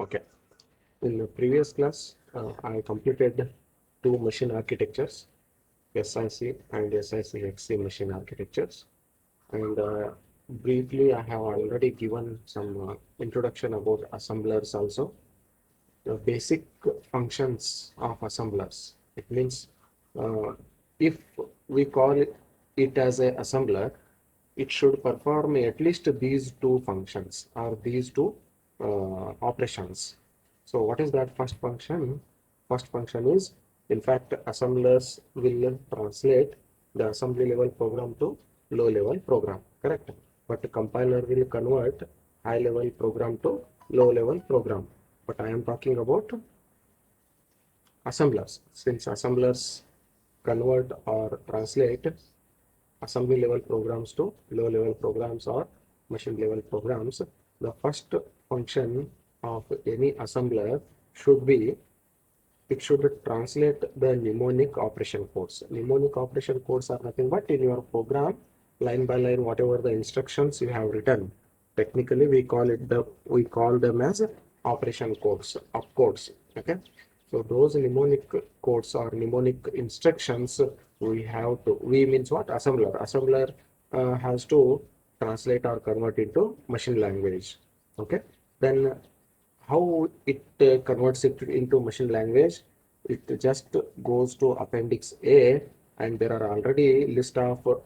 Okay. In the previous class, I completed two machine architectures, SIC and SIC-XC machine architectures. And briefly, I have already given some introduction about assemblers also. The basic functions of assemblers. It means uh, if we call it as a assembler, it should perform at least these two functions or these two operations. So what is that first function? First function is, in fact, assemblers will translate the assembly level program to low level program, correct? But the compiler will convert high level program to low level program. But I am talking about assemblers. Since assemblers convert or translate assembly level programs to low level programs or machine level programs, the first function of any assembler should be, it should translate the mnemonic operation codes. Mnemonic operation codes are nothing but in your program, line by line, whatever the instructions you have written. Technically, we call them as operation codes, opcodes. Okay, so those mnemonic codes or mnemonic instructions we have to. We means what? Assembler. Assembler has to translate or convert into machine language. Okay, then how it converts it into machine language? It just goes to appendix A, and there are already list of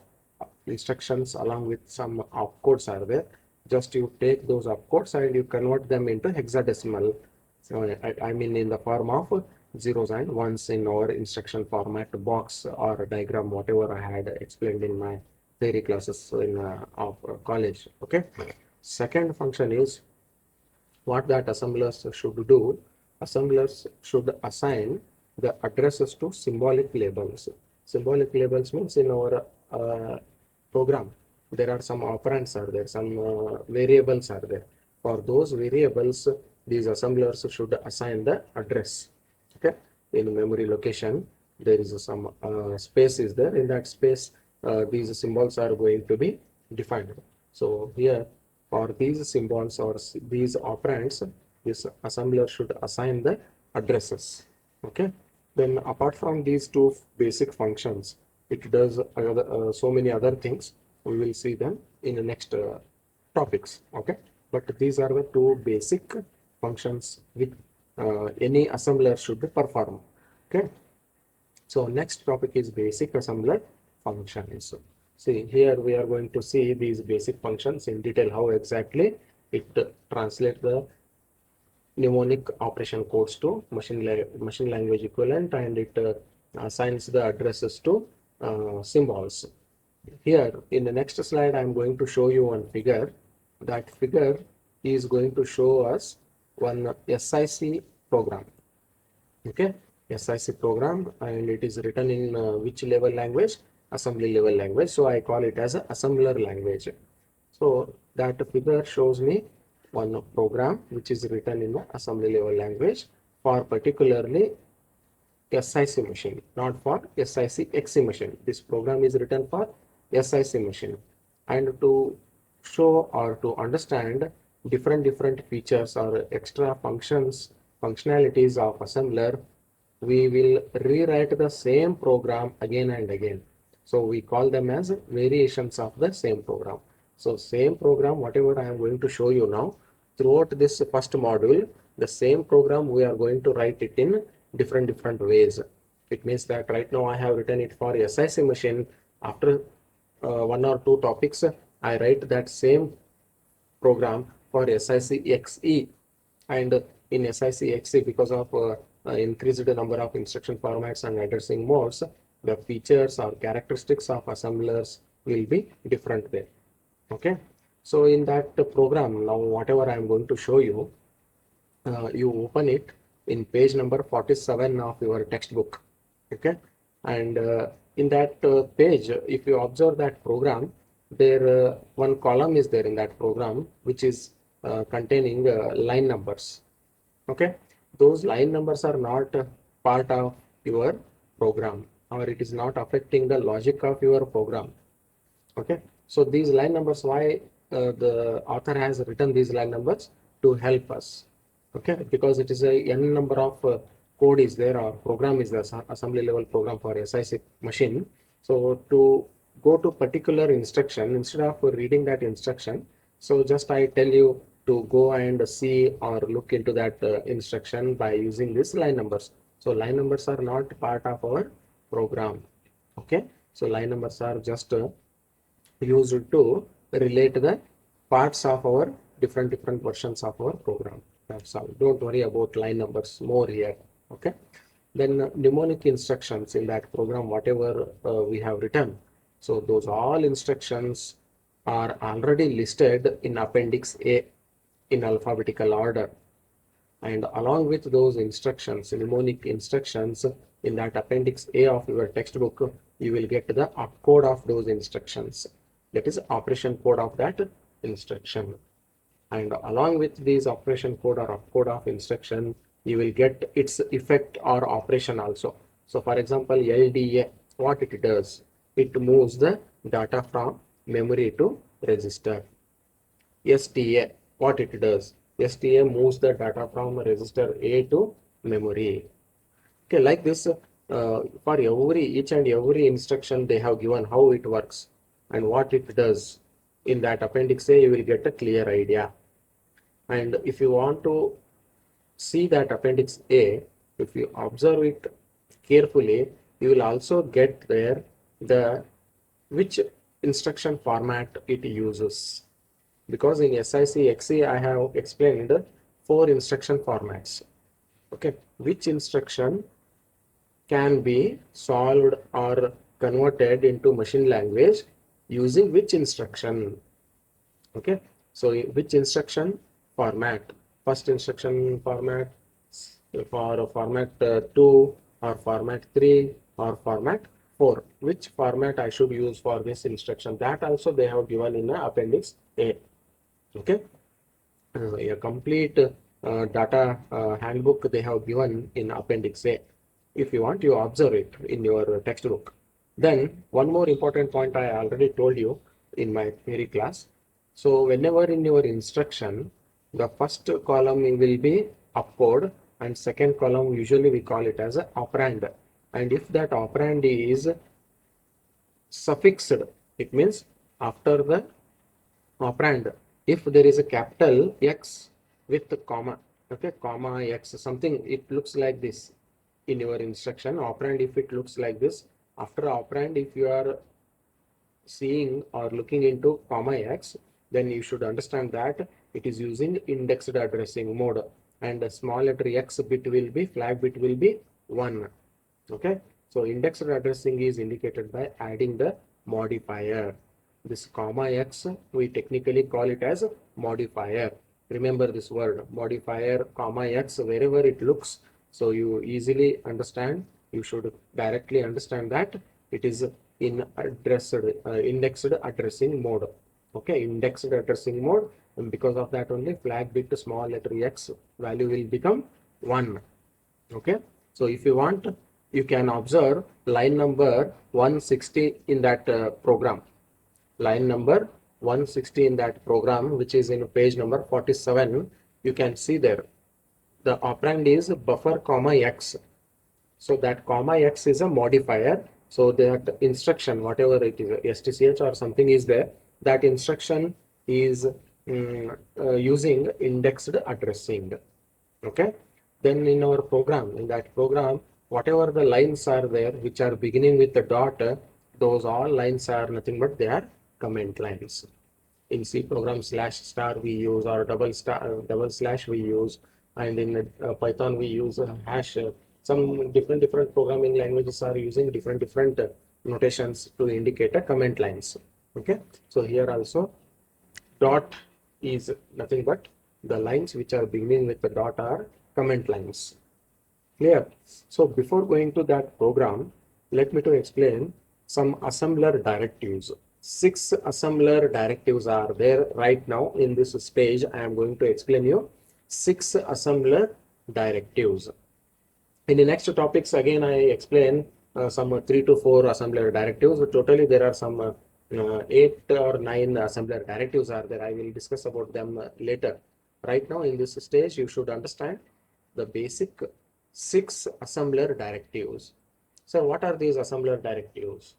instructions along with some opcodes are there. Just you take those opcodes and you convert them into hexadecimal. So I mean in the form of zeros and ones in our instruction format box or diagram, whatever I had explained in my theory classes in of college. Okay. Second function is what that assemblers should do. Assemblers should assign the addresses to symbolic labels. Symbolic labels means in our program, there are some operands are there, some variables are there. For those variables, these assemblers should assign the address. Okay, in memory location, there is some space is there. In that space, these symbols are going to be defined. So here, for these symbols or these operands, this assembler should assign the addresses. Okay. Then apart from these two basic functions, it does so many other things. We will see them in the next topics. Okay. But these are the two basic functions which any assembler should perform. Okay. So next topic is basic assembler functions. See, here we are going to see these basic functions in detail, how exactly it translates the mnemonic operation codes to machine language equivalent, and it assigns the addresses to symbols. Here in the next slide, I am going to show you one figure. That figure is going to show us one SIC program. Okay, SIC program, and it is written in which level language? Assembly level language. So I call it as a assembler language. So that figure shows me one program which is written in the assembly level language for particularly SIC machine, not for SIC-XC machine. This program is written for SIC machine. And to show or to understand different features or extra functionalities of assembler, we will rewrite the same program again and again. So we call them as variations of the same program. So same program, whatever I am going to show you now, throughout this first module, the same program we are going to write it in different ways. It means that right now I have written it for SIC machine. After one or two topics, I write that same program for SIC-XE, and in SIC-XE, because of increased number of instruction formats and addressing modes, the features or characteristics of assemblers will be different there. Okay, so in that program, now whatever I am going to show you, you open it in page number 47 of your textbook. Okay, and in that page, if you observe that program, there one column is there in that program which is containing line numbers. Okay, those line numbers are not part of your program, or it is not affecting the logic of your program. Okay, so these line numbers, why the author has written these line numbers? To help us. Okay, because it is a n number of code is there or program is the assembly level program for SIC machine. So to go to particular instruction, instead of reading that instruction, so just I tell you to go and see or look into that instruction by using these line numbers. So line numbers are not part of our program. Okay, so line numbers are just used to relate the parts of our different versions of our program. That's all. Don't worry about line numbers more here. Okay. Then mnemonic instructions in that program, whatever we have written. So those all instructions are already listed in Appendix A in alphabetical order. And along with those instructions, mnemonic instructions in that Appendix A of your textbook, you will get the opcode of those instructions. That is operation code of that instruction. And along with these operation code or opcode of instruction, you will get its effect or operation also. So for example, LDA, what it does, it moves the data from memory to register. STA, what it does, STA moves the data from register A to memory. Okay, like this, for each and every instruction they have given how it works and what it does. In that Appendix A, you will get a clear idea. And if you want to see that Appendix A, if you observe it carefully, you will also get there the which instruction format it uses. Because in SIC XE, I have explained 4 instruction formats. Okay, which instruction can be solved or converted into machine language using which instruction. Okay, so which instruction format, first instruction format, for format 2 or format 3 or format 4, which format I should use for this instruction, that also they have given in the Appendix A. Okay, a complete data handbook they have given in Appendix A. If you want, you observe it in your textbook. Then one more important point I already told you in my theory class. So whenever in your instruction, the first column will be opcode and second column usually we call it as a operand. And if that operand is suffixed, it means after the operand, if there is a capital X with the comma, okay, comma X, something, it looks like this in your instruction. Operand, if it looks like this, after operand, if you are seeing or looking into comma X, then you should understand that it is using indexed addressing mode, and the small letter X bit will be, flag bit will be 1. Okay, so indexed addressing is indicated by adding the modifier. This comma X, we technically call it as modifier. Remember this word modifier, comma X, wherever it looks, so you easily understand, you should directly understand that it is in indexed addressing mode. Okay, indexed addressing mode, and because of that only flag bit small letter X value will become 1. Okay, so if you want, you can observe line number 160 in that program. Line number 160 in that program, which is in page number 47, you can see there the operand is buffer comma X. So that comma X is a modifier. So that instruction, whatever it is, STCH or something is there, that instruction is using indexed addressing. Okay, then in our program, in that program, whatever the lines are there which are beginning with the dot, those all lines are nothing but they are comment lines. In C program /* we use, or double slash we use, and in Python we use hash. Some different programming languages are using different notations to indicate a comment lines. Okay, so here also dot is nothing but the lines which are beginning with the dot are comment lines. Clear? So before going to that program, let me to explain some assembler directives. 6 assembler directives are there right now in this stage. I am going to explain you 6 assembler directives. In the next topics, again, I explain some 3 to 4 assembler directives. Totally, there are some 8 or 9 assembler directives are there. I will discuss about them later. Right now in this stage, you should understand the basic 6 assembler directives. So what are these assembler directives?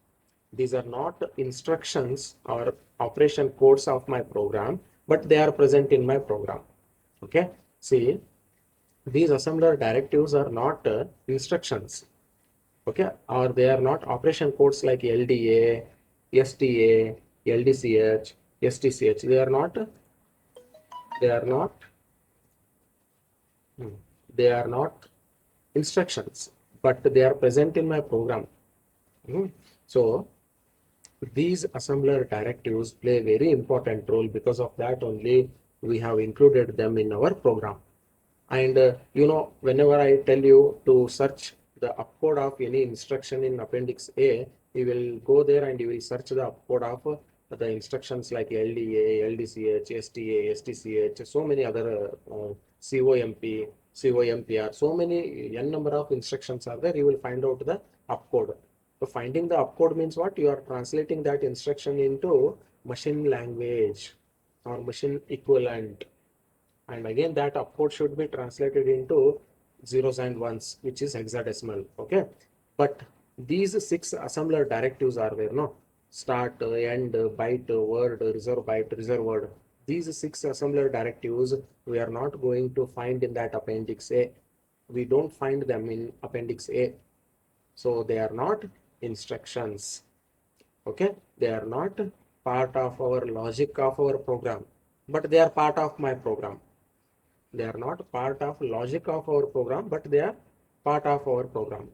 These are not instructions or operation codes of my program, but they are present in my program. Okay. See, these assembler directives are not instructions. Okay. Or they are not operation codes like LDA, STA, LDCH, STCH. They are not, hmm, they are not instructions, but they are present in my program. So these assembler directives play a very important role. Because of that only we have included them in our program. And whenever I tell you to search the upcode of any instruction in Appendix A, you will go there and you will search the upcode of the instructions like LDA, LDCH, STA, STCH, so many other COMP, COMPR, so many n number of instructions are there. You will find out the upcode. So finding the opcode means what? You are translating that instruction into machine language or machine equivalent. And again, that opcode should be translated into zeros and ones, which is hexadecimal. Okay. But these 6 assembler directives are there, no? Start, end, byte, word, reserve byte, reserve word. These 6 assembler directives we are not going to find in that Appendix A. We don't find them in Appendix A. So they are not instructions. Okay, they are not part of our logic of our program, but they are part of my program. They are not part of logic of our program, but they are part of our program.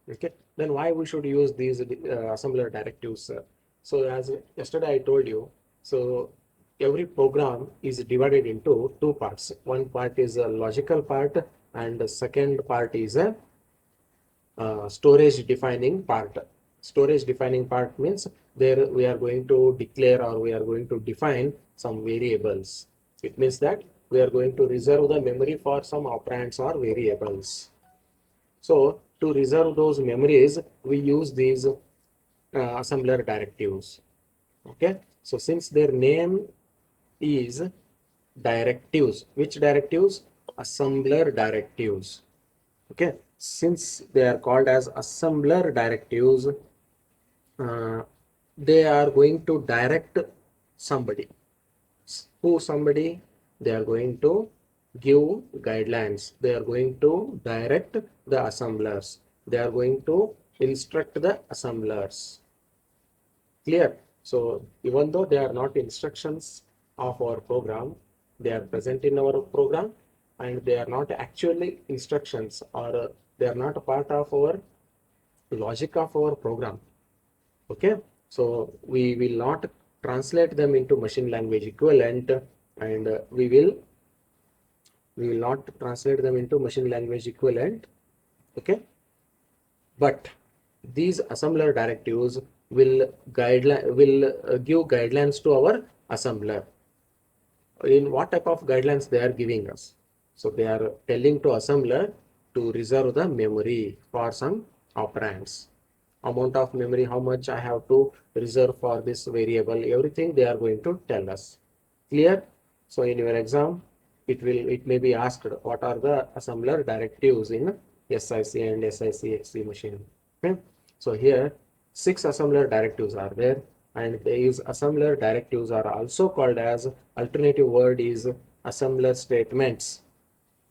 Okay, then why we should use these assembler directives? So as yesterday I told you, so every program is divided into 2 parts. One part is a logical part, and the second part is a storage defining part. Storage defining part means there we are going to declare or we are going to define some variables. It means that we are going to reserve the memory for some operands or variables. So to reserve those memories, we use these assembler directives. Okay. So since their name is directives, which directives? Assembler directives. Okay, since they are called as assembler directives, they are going to direct somebody. Who somebody? They are going to give guidelines. They are going to direct the assemblers. They are going to instruct the assemblers. Clear? So even though they are not instructions of our program, they are present in our program, and they are not actually instructions, or they are not a part of our logic of our program. Okay, so we will not translate them into machine language equivalent, and we will not translate them into machine language equivalent. Okay, but these assembler directives will give guidelines to our assembler. In what type of guidelines they are giving us? So they are telling to assembler to reserve the memory for some operands. Amount of memory, how much I have to reserve for this variable, everything they are going to tell us. Clear? So in your exam, it may be asked what are the assembler directives in SIC and SICXC machine. Okay. So here 6 assembler directives are there, and these assembler directives are also called as, alternative word is assembler statements.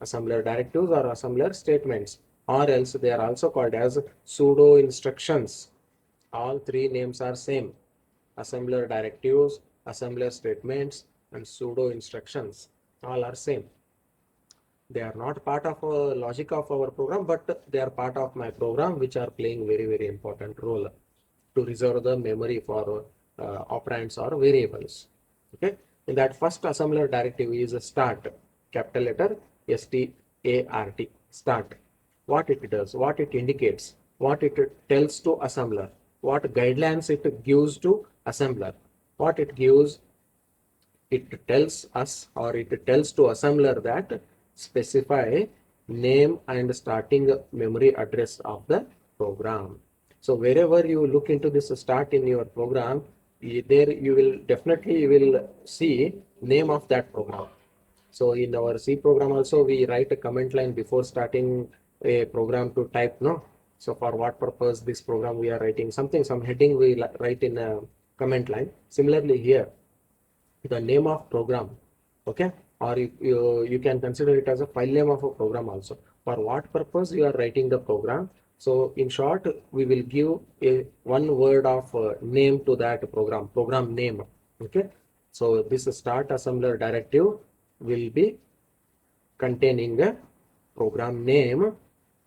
Assembler directives or assembler statements, or else they are also called as pseudo instructions. All 3 names are same: assembler directives, assembler statements, and pseudo instructions. All are same. They are not part of a logic of our program, but they are part of my program, which are playing very, very important role to reserve the memory for operands or variables. Okay. In that first assembler directive is a start, capital letter START, start. What it does, what it indicates, what it tells to assembler, what guidelines it gives to assembler, what it gives, it tells us, or it tells to assembler that specify name and starting memory address of the program. So wherever you look into this start in your program, there you will definitely see name of that program. So in our C program also, we write a comment line before starting a program to type, no? So for what purpose this program we are writing something, some heading we write in a comment line. Similarly here, the name of program, okay? Or you can consider it as a file name of a program also. For what purpose you are writing the program. So in short, we will give a one word of name to that program name, okay? So this start assembler directive will be containing a program name.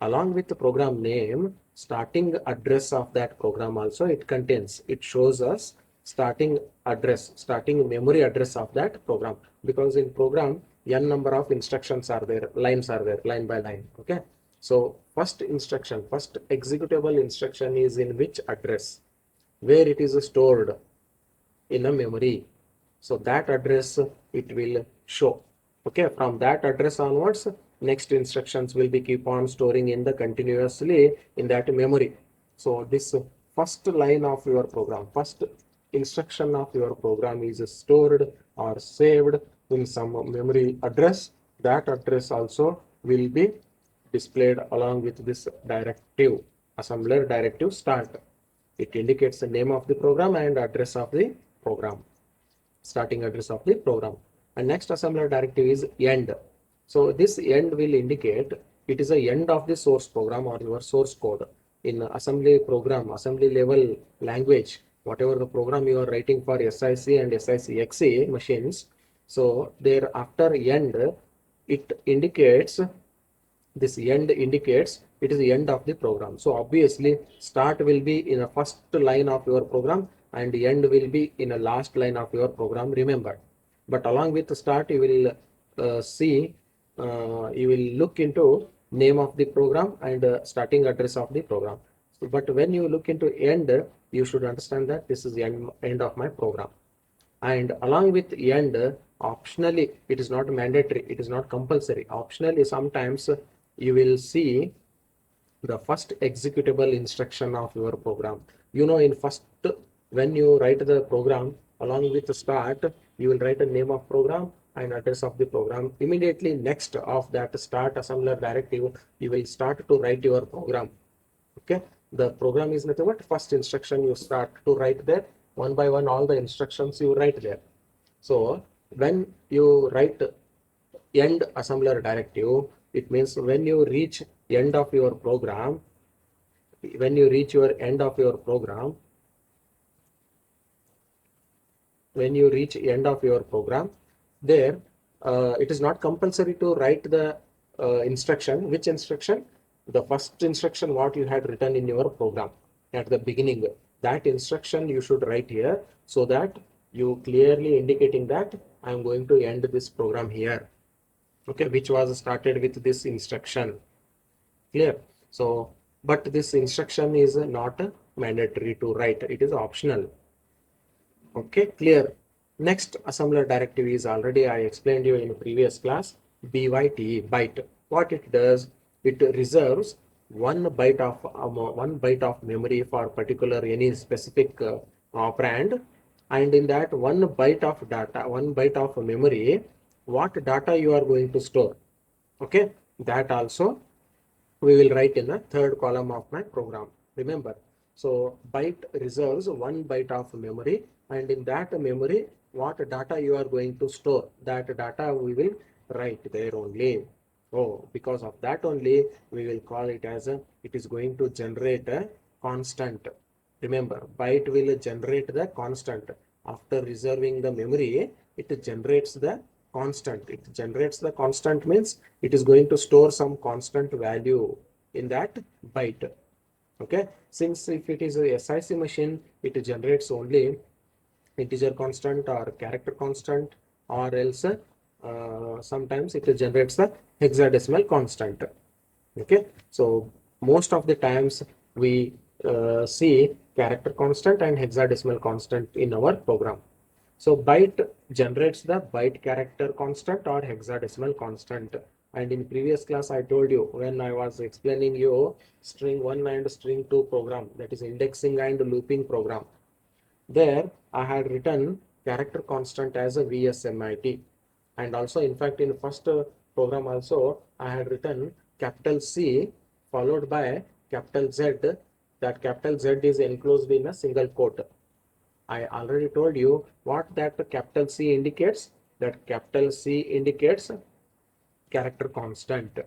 Along with the program name, starting address of that program also it contains. It shows us starting address, starting memory address of that program, because in program n number of instructions are there, lines are there, line by line, okay? So first instruction, first executable instruction is in which address, where it is stored in a memory. So that address it will show. Okay, from that address onwards, next instructions will be keep on storing in the continuously in that memory. So this first line of your program, first instruction of your program is stored or saved in some memory address. That address also will be displayed along with this directive, assembler directive start. It indicates the name of the program and address of the program, starting address of the program. And next assembler directive is end. So this end will indicate it is a end of the source program or your source code. In assembly program, assembly level language, whatever the program you are writing for SIC and SICXE machines, so there after end, it indicates, this end indicates it is the end of the program. So obviously start will be in a first line of your program and the end will be in a last line of your program, remember. But along with the start you will you will look into name of the program and starting address of the program. So, but when you look into end, you should understand that this is the end of my program. And along with end, optionally, it is not mandatory, it is not compulsory. Optionally, sometimes you will see the first executable instruction of your program. You know, in first, when you write the program, along with the start, you will write a name of program and address of the program. Immediately next of that start assembler directive, you will start to write your program. Okay, the program is nothing but first instruction you start to write there. One by one, all the instructions you write there. So when you write end assembler directive, it means when you reach end of your program, when you reach your end of your program, when you reach end of your program, there it is not compulsory to write the instruction. Which instruction? The first instruction what you had written in your program at the beginning, that instruction you should write here, so that you clearly indicating that I am going to end this program here, okay, which was started with this instruction. Clear? So but this instruction is not mandatory to write, it is optional. Okay, clear. Next assembler directive is already I explained you in previous class, BYTE, byte. What it does, it reserves 1 byte of memory for particular any specific operand, and in that 1 byte of data, 1 byte of memory, what data you are going to store. Okay, that also we will write in the third column of my program. Remember, so byte reserves 1 byte of memory, and in that memory, what data you are going to store, that data we will write there only. Oh, because of that only, we will call it as a, it is going to generate a constant. Remember, byte will generate the constant. After reserving the memory, it generates the constant. It generates the constant means it is going to store some constant value in that byte. Okay, since if it is a SIC machine, it generates only integer constant or character constant, or else sometimes it generates the hexadecimal constant. Okay, so most of the times we see character constant and hexadecimal constant in our program. So byte generates the byte character constant or hexadecimal constant. And in previous class, I told you when I was explaining you string 1 and string 2 program, that is indexing and looping program. There I had written character constant as a VSMIT. And also, in fact, in first program also, I had written capital C followed by capital Z. That capital Z is enclosed in a single quote. I already told you what that capital C indicates. That capital C indicates character constant.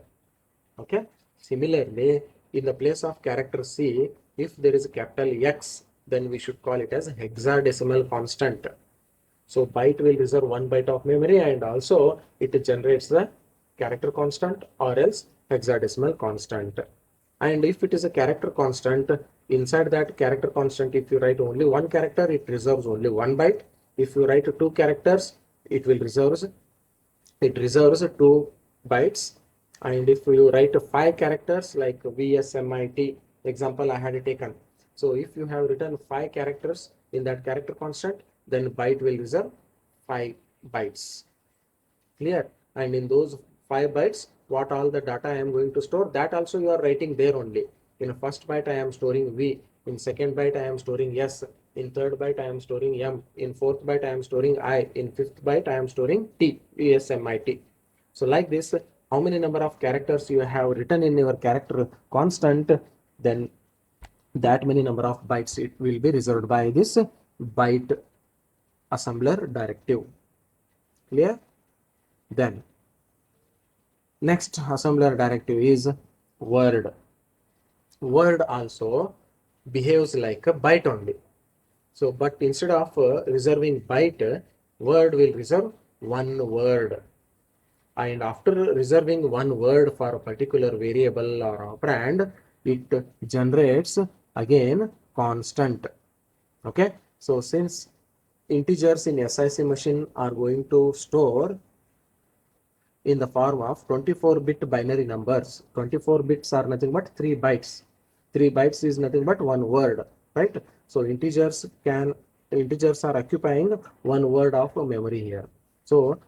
Okay. Similarly, in the place of character C, if there is a capital X, then we should call it as hexadecimal constant. So byte will reserve 1 byte of memory, and also it generates the character constant or else hexadecimal constant. And if it is a character constant, inside that character constant, if you write only one character, it reserves only 1 byte. If you write two characters, it reserves 2 bytes. And if you write 5 characters like VSMIT example I had taken, so if you have written 5 characters in that character constant, then byte will reserve 5 bytes. Clear? And in those 5 bytes, what all the data I am going to store, that also you are writing there only. In first byte I am storing V, in second byte I am storing S, in third byte I am storing M, in fourth byte I am storing I, in fifth byte I am storing T, VSMIT. So like this, how many number of characters you have written in your character constant, then that many number of bytes it will be reserved by this byte assembler directive. Clear? Then next assembler directive is word. Word also behaves like a byte only. So, but instead of reserving byte, word will reserve one word. And after reserving one word for a particular variable or operand, it generates again constant. Okay. So, since integers in SIC machine are going to store in the form of 24-bit binary numbers. 24 bits are nothing but 3 bytes. 3 bytes is nothing but one word, right? So integers are occupying one word of memory here. So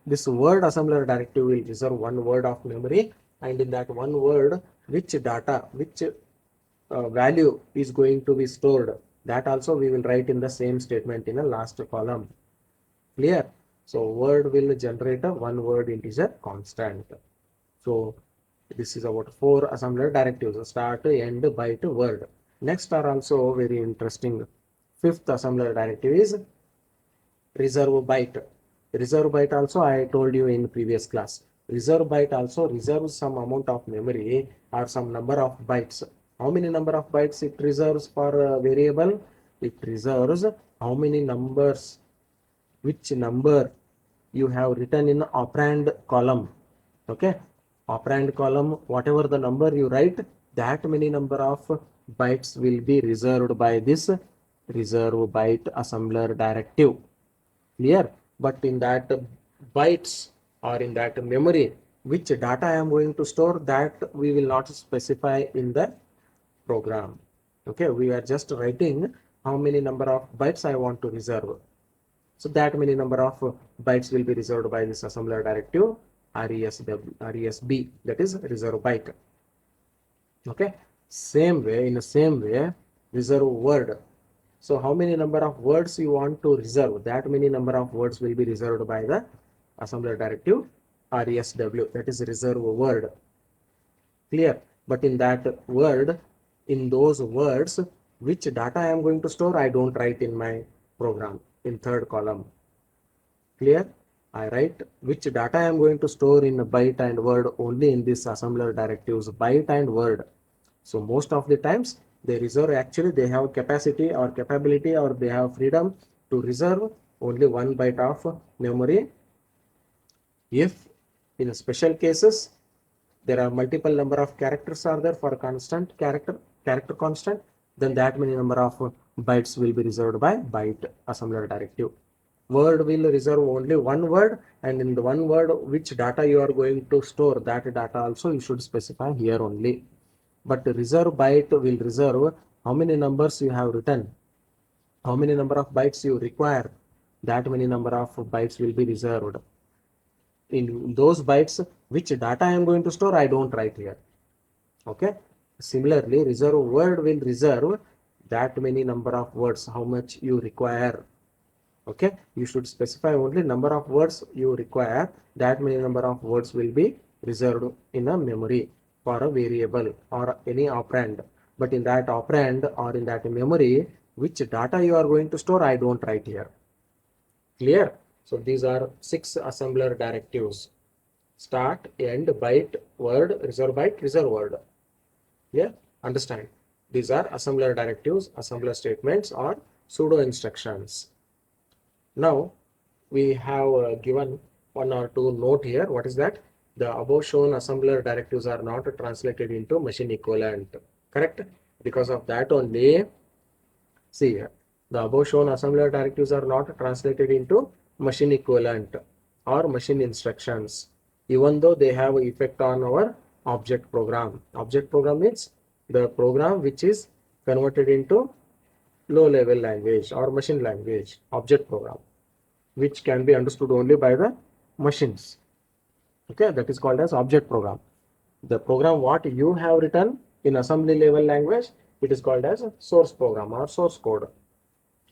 this word assembler directive will reserve one word of memory, and in that one word, which value is going to be stored, that also we will write in the same statement in the last column. Clear? So word will generate a one word integer constant. So this is about 4 assembler directives: start, end, byte, word. Next are also very interesting. Fifth assembler directive is reserve byte. Reserve byte also I told you in previous class. Reserve byte also reserves some amount of memory or some number of bytes. How many number of bytes it reserves for a variable? It reserves how many numbers, which number you have written in operand column. Okay, operand column, whatever the number you write, that many number of bytes will be reserved by this reserve byte assembler directive. Clear? But in that bytes or in that memory, which data I am going to store, that we will not specify in the program. Okay, we are just writing how many number of bytes I want to reserve. So that many number of bytes will be reserved by this assembler directive RESB, that is reserve byte. Okay, in the same way, reserve word. So how many number of words you want to reserve, that many number of words will be reserved by the assembler directive RESW, that is reserve word. Clear? But in that word, in those words, which data I am going to store, I don't write in my program in third column. Clear? I write which data I am going to store in byte and word only in this assembler directives byte and word. So most of the times they reserve, actually they have capacity or capability or they have freedom to reserve only 1 byte of memory. If in special cases there are multiple number of characters are there for constant character constant, then that many number of bytes will be reserved by byte assembler directive. Word will reserve only one word, and in the one word which data you are going to store, that data also you should specify here only. But reserve byte will reserve how many numbers you have written, how many number of bytes you require, that many number of bytes will be reserved. In those bytes, which data I am going to store, I don't write here. Okay. Similarly, reserve word will reserve that many number of words, how much you require. Okay, you should specify only number of words you require. That many number of words will be reserved in a memory for a variable or any operand. But in that operand or in that memory, which data you are going to store, I don't write here. Clear? So these are 6 assembler directives: start, end, byte, word, reserve word. Yeah, understand? These are assembler directives, assembler statements, or pseudo instructions. Now we have given one or two note here. What is that? The above shown assembler directives are not translated into machine equivalent. Correct? Because of that only, see here, the above shown assembler directives are not translated into machine equivalent or machine instructions, even though they have effect on our object program. Object program means the program which is converted into low level language or machine language, object program, which can be understood only by the machines. Okay, that is called as object program. The program what you have written in assembly level language, it is called as a source program or source code.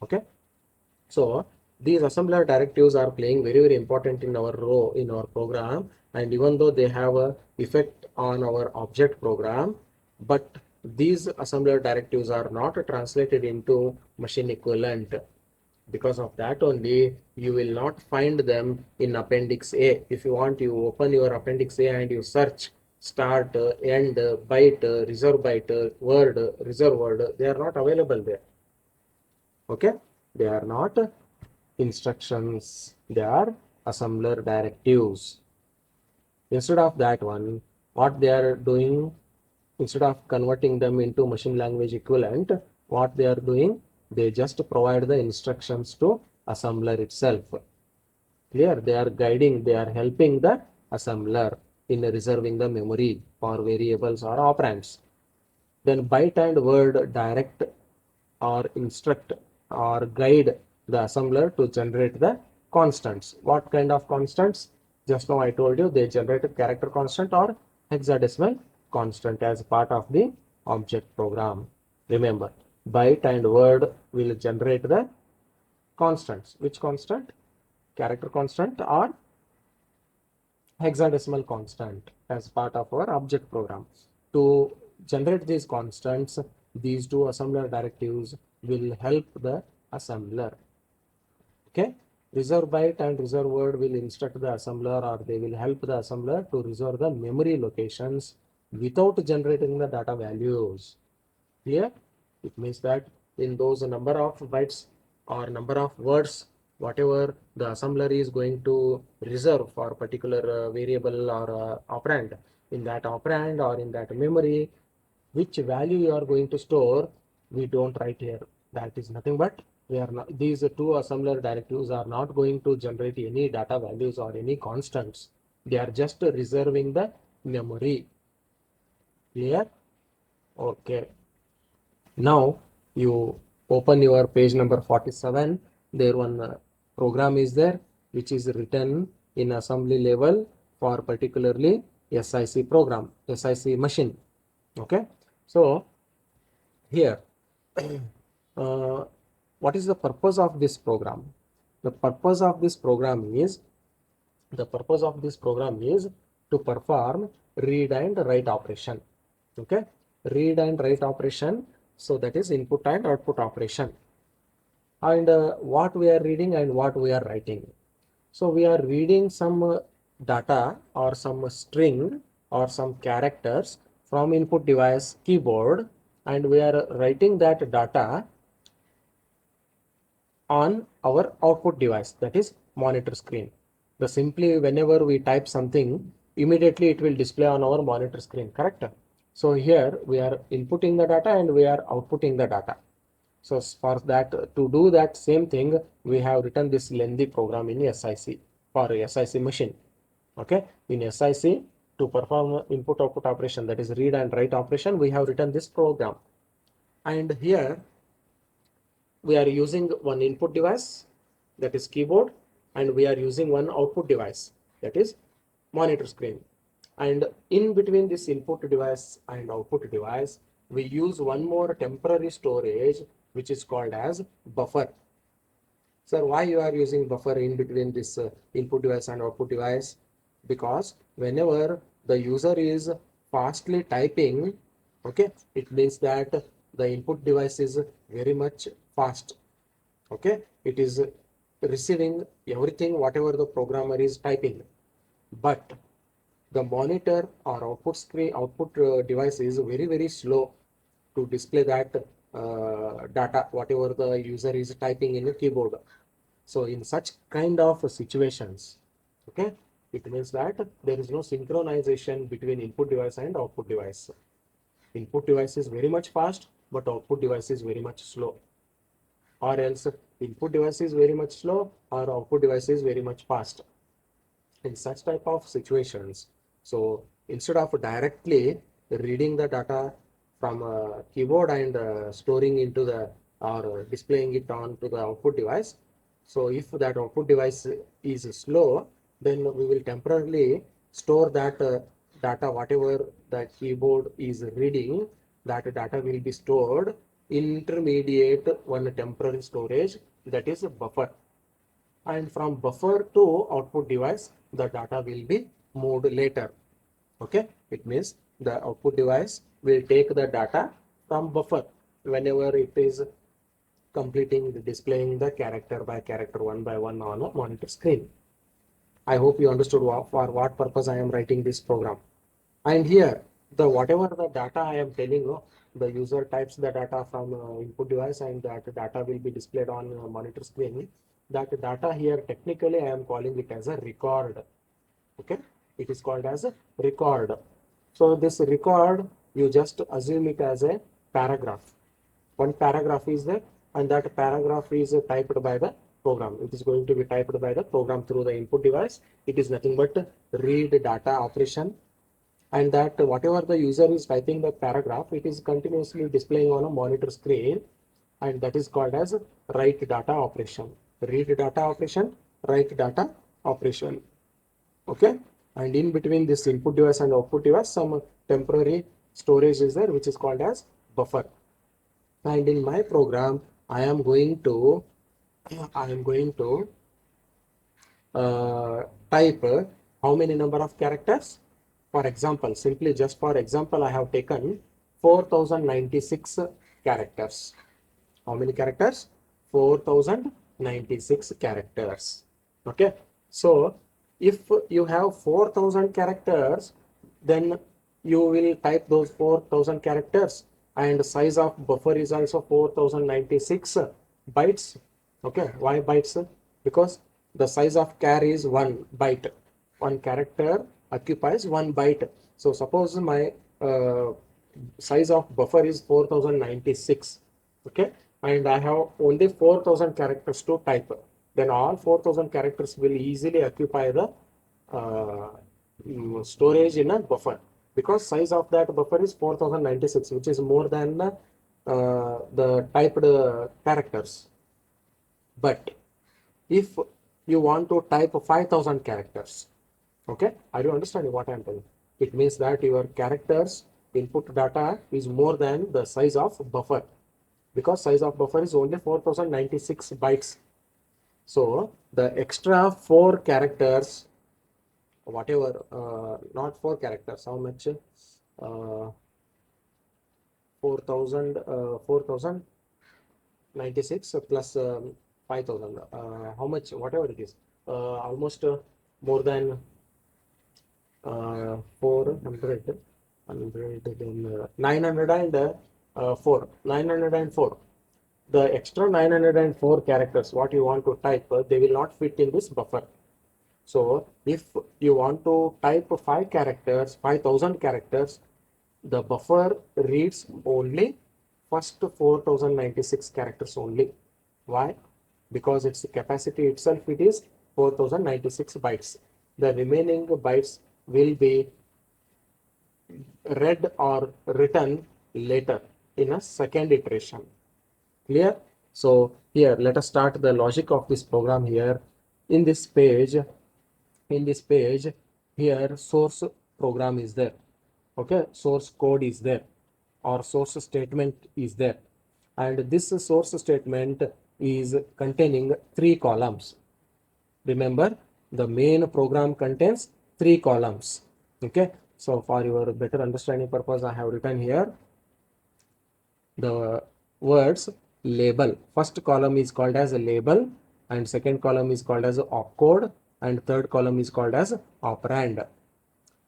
Okay, so these assembler directives are playing very important in our role in our program, and even though they have a effect on our object program, but these assembler directives are not translated into machine equivalent. Because of that only, you will not find them in appendix A. If you want, you open your appendix A and you search start, end, byte, reserve byte, word, reserve word. They are not available there. Okay, they are not instructions, they are assembler directives. Instead of that one, what they are doing, instead of converting them into machine language equivalent, what they are doing, they just provide the instructions to assembler itself. Clear? They are guiding, they are helping the assembler in reserving the memory for variables or operands. Then byte and word direct or instruct or guide the assembler to generate the constants. What kind of constants? Just now I told you they generated character constant or hexadecimal constant as part of the object program. Remember, byte and word will generate the constants. Which constant? Character constant or hexadecimal constant as part of our object program. To generate these constants, these two assembler directives will help the assembler. Okay, reserve byte and reserve word will instruct the assembler, or they will help the assembler to reserve the memory locations without generating the data values. Clear? It means that in those number of bytes or number of words, whatever the assembler is going to reserve for particular variable or operand, in that operand or in that memory, which value you are going to store, we don't write here. That is nothing but we are not, these two assembler directives are not going to generate any data values or any constants. They are just reserving the memory. Clear? Okay. Now you open your page number 47. There one program is there which is written in assembly level for particularly SIC program, SIC machine. Okay, so here what is the purpose of this program? The purpose of this program is to perform read and write operation. Okay, read and write operation, so that is input and output operation. And what we are reading and what we are writing. So we are reading some data or some string or some characters from input device keyboard, and we are writing that data on our output device, that is monitor screen. The simply whenever we type something, immediately it will display on our monitor screen, correct? So here we are inputting the data and we are outputting the data. So for that, to do that same thing, we have written this lengthy program in SIC for SIC machine. Okay, in SIC, to perform input output operation, that is read and write operation, we have written this program. And here we are using one input device, that is keyboard, and we are using one output device, that is monitor screen. And in between this input device and output device, we use one more temporary storage which is called as buffer. Sir, why you are using buffer in between this input device and output device? Because whenever the user is fastly typing, okay, it means that the input device is very much fast. Okay, it is receiving everything whatever the programmer is typing, but the monitor or output device is very slow to display that data whatever the user is typing in a keyboard. So in such kind of situations, okay, it means that there is no synchronization between input device and output device. Input device is very much fast, but output device is very much slow, or else input device is very much slow or output device is very much fast in such type of situations. So instead of directly reading the data from a keyboard and storing into the or displaying it onto the output device, so if that output device is slow, then we will temporarily store that data whatever the keyboard is reading, that data will be stored in intermediate one temporary storage, that is a buffer, and from buffer to output device the data will be moved later. Okay, it means the output device will take the data from buffer whenever it is completing the displaying the character by character one by one on a monitor screen. I hope you understood for what purpose I am writing this program. And here, the whatever the data I am telling you, the user types the data from input device and that data will be displayed on monitor screen. That data here, technically, I am calling it as a record. Okay, it is called as a record. So this record, you just assume it as a paragraph. One paragraph is there, and that paragraph is typed by the program. It is going to be typed by the program through the input device. It is nothing but read data operation, and that whatever the user is typing the paragraph, it is continuously displaying on a monitor screen, and that is called as write data operation. Read data operation, write data operation. Okay, and in between this input device and output device, some temporary storage is there, which is called as buffer. And in my program, I am going to uh, type how many number of characters. For example, simply just for example, I have taken 4096 characters. How many characters? 4096 characters. Okay, so if you have 4000 characters, then you will type those 4000 characters, and size of buffer is also 4096 bytes. Okay, why bytes? Because the size of char is 1 byte. One character occupies 1 byte. So suppose my size of buffer is 4096. Okay, and I have only 4000 characters to type, then all 4000 characters will easily occupy the uh, storage in a buffer, because size of that buffer is 4096, which is more than the typed characters. But if you want to type 5000 characters, okay, are you understanding what I am telling? It means that your characters input data is more than the size of buffer, because size of buffer is only 4096 bytes. So the extra 4 characters, whatever, not 4 characters, how much? 4000, 4096 plus 5000, how much, whatever it is, almost more than 400, 904. The extra 904 characters, what you want to type, they will not fit in this buffer. So if you want to type 5 characters, 5000 characters, the buffer reads only first 4096 characters only. Why? Because its capacity itself, it is 4096 bytes. The remaining bytes will be read or written later in a second iteration. Clear? So here, let us start the logic of this program here. In this page, here source program is there. Okay, source code is there, or source statement is there. And this source statement is containing 3 columns. Remember, the main program contains 3 columns. Okay, so for your better understanding purpose, I have written here the words label. First column is called as a label, and second column is called as opcode, and third column is called as operand.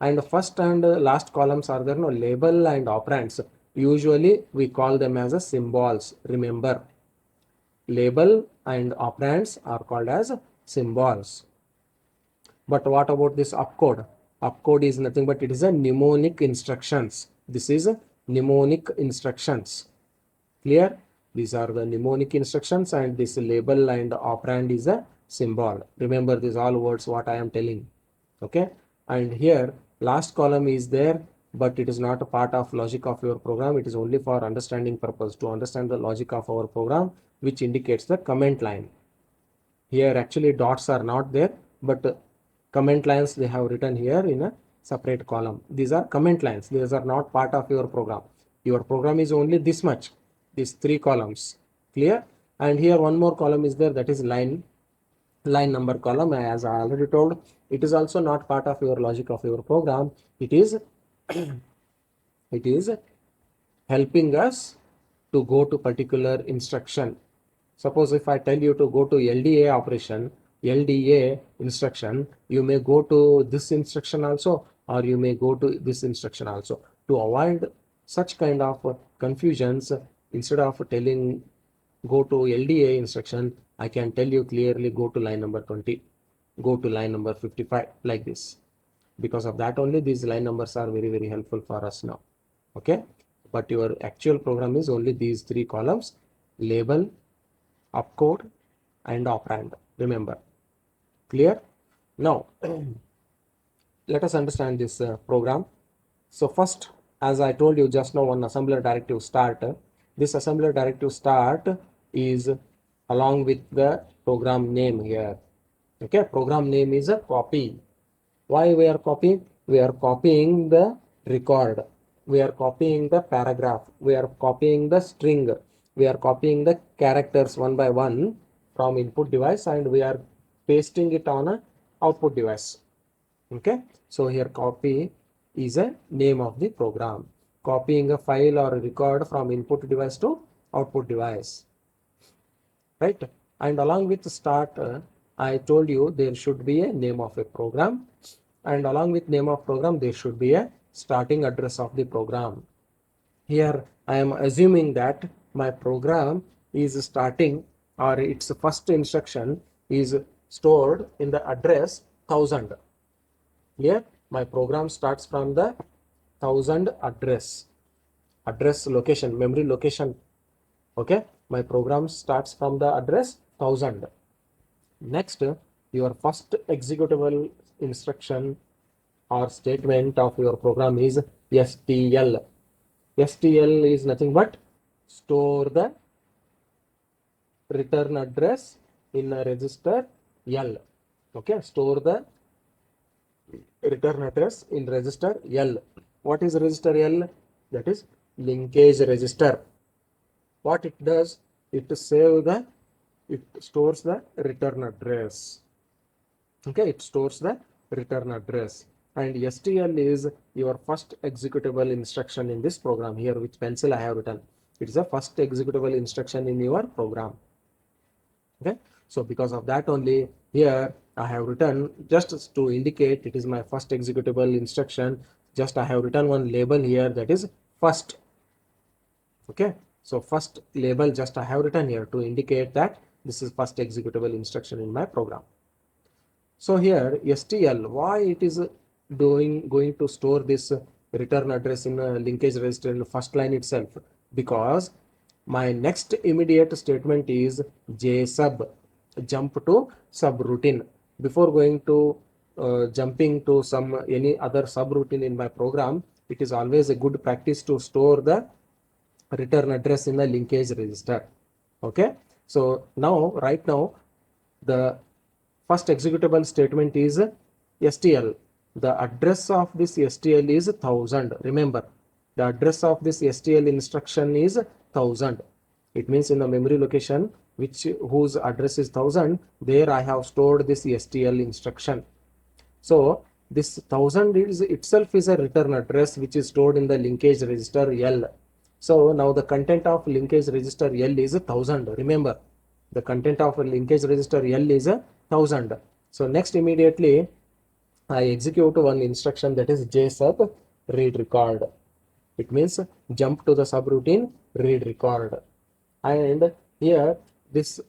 And first and last columns are there, no, label and operands. Usually we call them as a symbols. Remember, label and operands are called as symbols. But what about this opcode? Opcode is nothing but it is a mnemonic instructions. This is mnemonic instructions. Clear? These are the mnemonic instructions, and this label and operand is a symbol. Remember these all words what I am telling. Okay, and here last column is there, but it is not a part of logic of your program. It is only for understanding purpose, to understand the logic of our program, which indicates the comment line. Here actually dots are not there, but comment lines they have written here in a separate column. These are comment lines. These are not part of your program. Your program is only this much, these 3 columns. Clear? And here one more column is there, that is line number column. As I already told, it is also not part of your logic of your program. It is it is helping us to go to particular instruction. Suppose if I tell you to go to LDA operation, LDA instruction, you may go to this instruction also, or you may go to this instruction also. To avoid such kind of confusions, instead of telling go to LDA instruction, I can tell you clearly go to line number 20, go to line number 55, like this. Because of that only these line numbers are very, very helpful for us now. Okay, but your actual program is only these 3 columns: label, opcode, and operand. Remember. Clear? Now let us understand this program. So first, as I told you just now, one assembler directive start. This assembler directive start is along with the program name here. Okay, program name is a copy. Why we are copying? We are copying the record. We are copying the paragraph. We are copying the string. We are copying the characters one by one from input device, and we are pasting it on a output device. Okay, so here copy is a name of the program. Copying a file or a record from input device to output device, right? And along with start, I told you there should be a name of a program, and along with name of program there should be a starting address of the program. Here I am assuming that my program is starting, or its first instruction is stored in the address 1000. Here my program starts from the 1000 address location, memory location. Okay, my program starts from the address 1000. Next, your first executable instruction or statement of your program is STL. STL is nothing but store the return address in a register L. Okay, store the return address in register L. What is register L? That is linkage register. What it does, it stores the return address. Okay, it stores the return address. And STL is your first executable instruction in this program. Here with pencil I have written, it is the first executable instruction in your program. Okay, so because of that only here I have written, just to indicate it is my first executable instruction, just I have written one label here, that is first. Okay, so first label just I have written here to indicate that this is first executable instruction in my program. So here STL, why it is going to store this return address in a linkage register in the first line itself? Because my next immediate statement is JSub, jump to subroutine. Before going to jumping to any other subroutine in my program, it is always a good practice to store the return address in the linkage register. Okay, so now right now the first executable statement is STL. The address of this STL is 1000. Remember, the address of this STL instruction is 1000. It means in the memory location which whose address is 1000, there I have stored this STL instruction. So this 1000 is itself is a return address which is stored in the linkage register L. So now the content of linkage register L is 1000. Remember, the content of linkage register L is 1000. So next immediately I execute one instruction, that is jsub read record. It means jump to the subroutine read record. And here this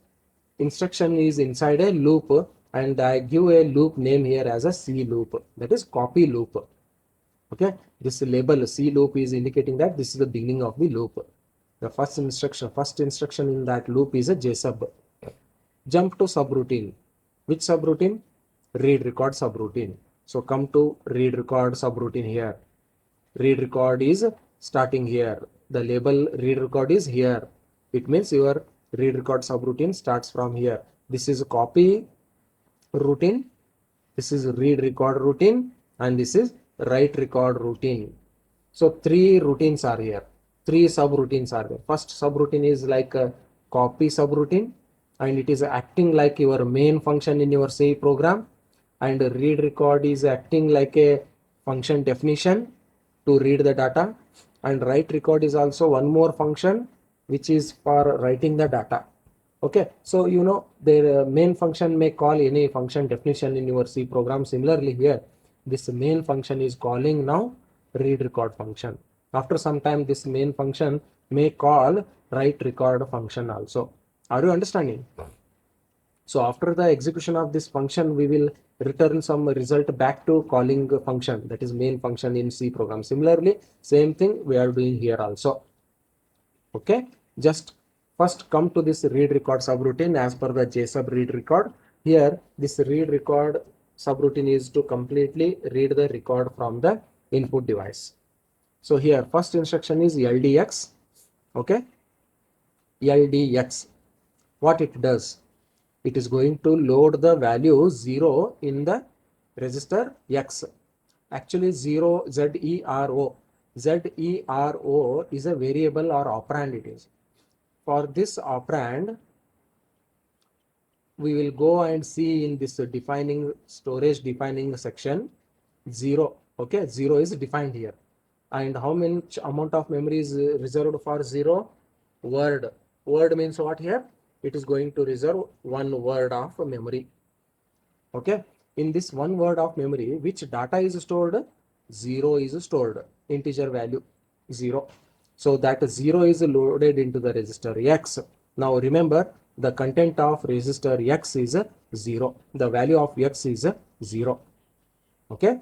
instruction is inside a loop, and I give a loop name here as a C loop, that is copy loop. Okay, this label C loop is indicating that this is the beginning of the loop. The first instruction in that loop is a jsub. Jump to subroutine. Which subroutine? Read record subroutine. So come to read record subroutine here. Read record is starting here. The label read record is here. It means your read record subroutine starts from here. This is copy routine, this is read record routine, and this is write record routine. So three routines are here, three subroutines are there. First subroutine is like a copy subroutine, and it is acting like your main function in your C program, and read record is acting like a function definition to read the data, and write record is also one more function which is for writing the data. Okay, so you know the main function may call any function definition in your C program. Similarly here, this main function is calling now read record function. After some time, this main function may call write record function also. Are you understanding? So after the execution of this function, we will return some result back to calling function, that is main function in C program. Similarly, same thing we are doing here also. Okay, just first come to this read record subroutine as per the jsub read record. Here, this read record subroutine is to completely read the record from the input device. So here, first instruction is ldx. Okay, ldx. What it does? It is going to load the value 0 in the register X. Actually 0, zero is a variable or operand it is. For this operand, we will go and see in this defining storage defining section 0. Okay, 0 is defined here. And how much amount of memory is reserved for 0? Word. Word means what here? It is going to reserve one word of memory. Okay, in this one word of memory, which data is stored? 0 is stored, integer value 0. So that 0 is loaded into the register X. Now remember, the content of register X is 0. The value of X is 0. Okay,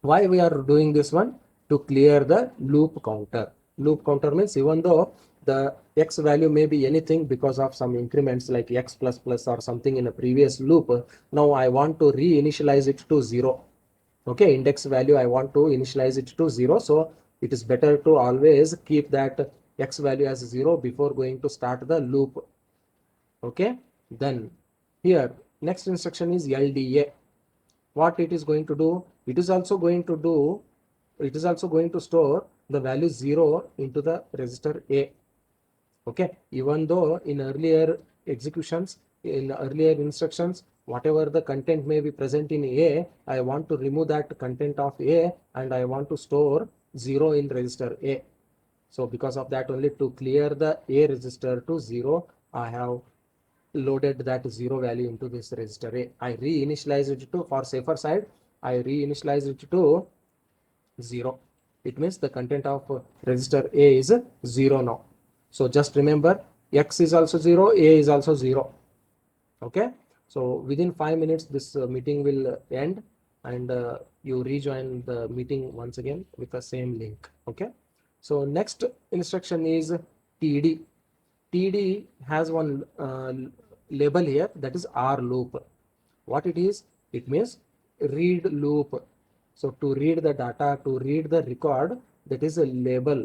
why we are doing this one? To clear the loop counter. Loop counter means even though the X value may be anything because of some increments like X plus plus or something in a previous loop, now I want to reinitialize it to 0. Okay, index value I want to initialize it to 0. So it is better to always keep that X value as 0 before going to start the loop. Okay, then here next instruction is LDA. What it is going to do? It is also going to store the value 0 into the register A. Okay, even though in earlier executions, in earlier instructions, whatever the content may be present in A, I want to remove that content of A and I want to store 0 in register A. So because of that, only to clear the A register to 0, I have loaded that 0 value into this register A. I reinitialize it to, for safer side, I reinitialize it to 0. It means the content of register A is 0 now. So just remember, X is also 0, A is also 0. Okay, so within 5 minutes this meeting will end, and you rejoin the meeting once again with the same link. Okay, so next instruction is TD. TD has one label here, that is R loop. What it is? It means read loop. So to read the data, to read the record, that is a label.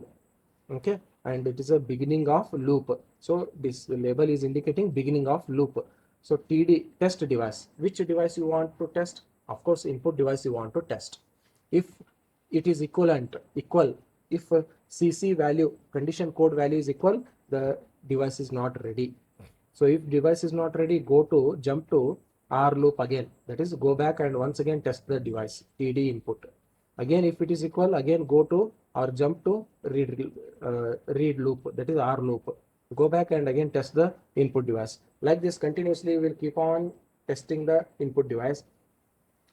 Okay, and it is a beginning of loop. So this label is indicating beginning of loop. So TD, test device. Which device you want to test? Of course, input device you want to test. If it is equal, if CC value, condition code value is equal, the device is not ready. So if device is not ready, jump to R loop again. That is, go back and once again test the device, TD input. Again, if it is equal, again go to or jump to read loop, that is R loop. Go back and again test the input device. Like this continuously, we will keep on testing the input device.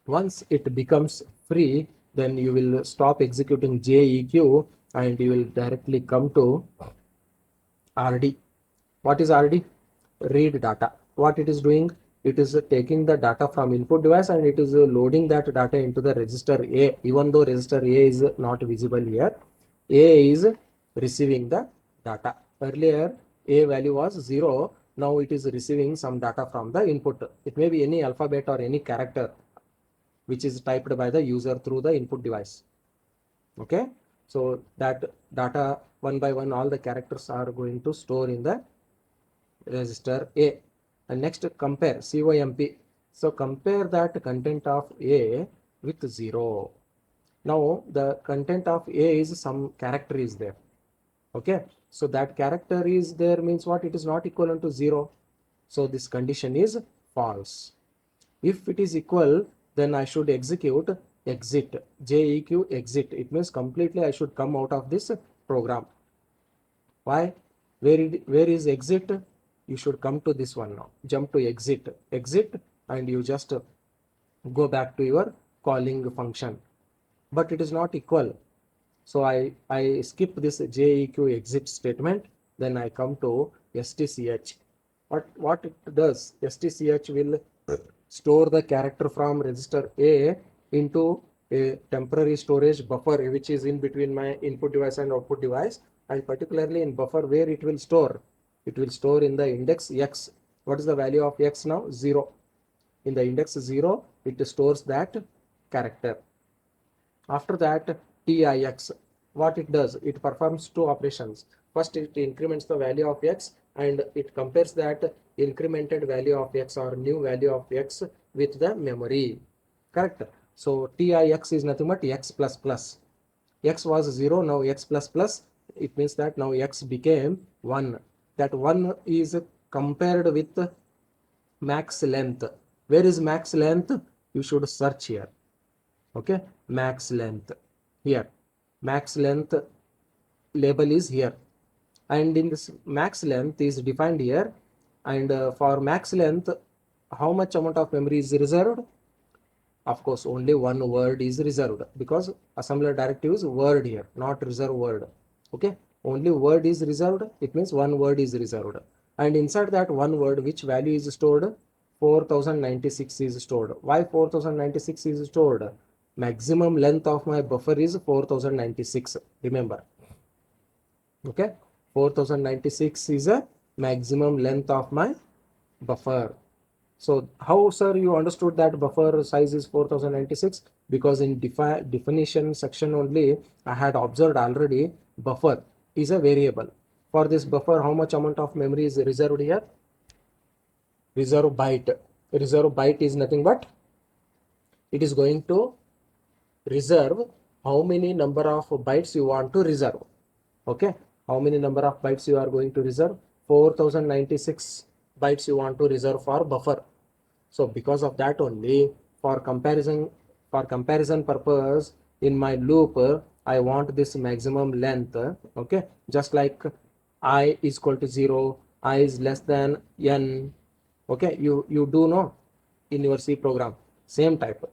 Once it becomes free, then you will stop executing JEQ and you will directly come to RD. What is RD? Read data. What it is doing? It is taking the data from input device and it is loading that data into the register A. Even though register A is not visible here, A is receiving the data. Earlier, A value was 0. Now it is receiving some data from the input. It may be any alphabet or any character which is typed by the user through the input device. Okay, so that data one by one, all the characters are going to store in the register A. And next, compare, COMP. So compare that content of A with 0. Now the content of A is some character is there. Okay, so that character is there means what? It is not equivalent to 0. So this condition is false. If it is equal, then I should execute exit, JEQ exit. It means completely I should come out of this program. Why? Where is exit? You should come to this one now. Jump to exit, and you just go back to your calling function. But it is not equal. So I skip this JEQ exit statement. Then I come to STCH. What it does? STCH will store the character from register A into a temporary storage buffer which is in between my input device and output device, and particularly in buffer where it will store. It will store in the index X. What is the value of X now? 0. In the index 0, it stores that character. After that, TIX, what it does? It performs two operations. First, it increments the value of X and it compares that incremented value of X or new value of X with the memory. Correct? So TIX is nothing but X plus plus. X was 0, now X plus plus. It means that now X became 1. That 1 is compared with max length. Where is max length? You should search here. Okay, max length here. Max length label is here. And in this max length is defined here. And for max length, how much amount of memory is reserved? Of course, only one word is reserved because assembler directive is word here, not reserve word. Okay, only word is reserved. It means one word is reserved. And inside that one word, which value is stored? 4096 is stored. Why 4096 is stored? Maximum length of my buffer is 4096. Remember. Okay, 4096 is a maximum length of my buffer. So how, sir, you understood that buffer size is 4096? Because in definition section only I had observed already buffer is a variable. For this buffer, how much amount of memory is reserved here? Reserve byte. Reserve byte is nothing but it is going to reserve how many number of bytes you want to reserve. Okay, how many number of bytes you are going to reserve? 4096 bytes you want to reserve for buffer. So because of that only, for comparison purpose, in my loop I want this maximum length. Okay, just like I is equal to 0, I is less than n. Okay, you do know in your C program, same type.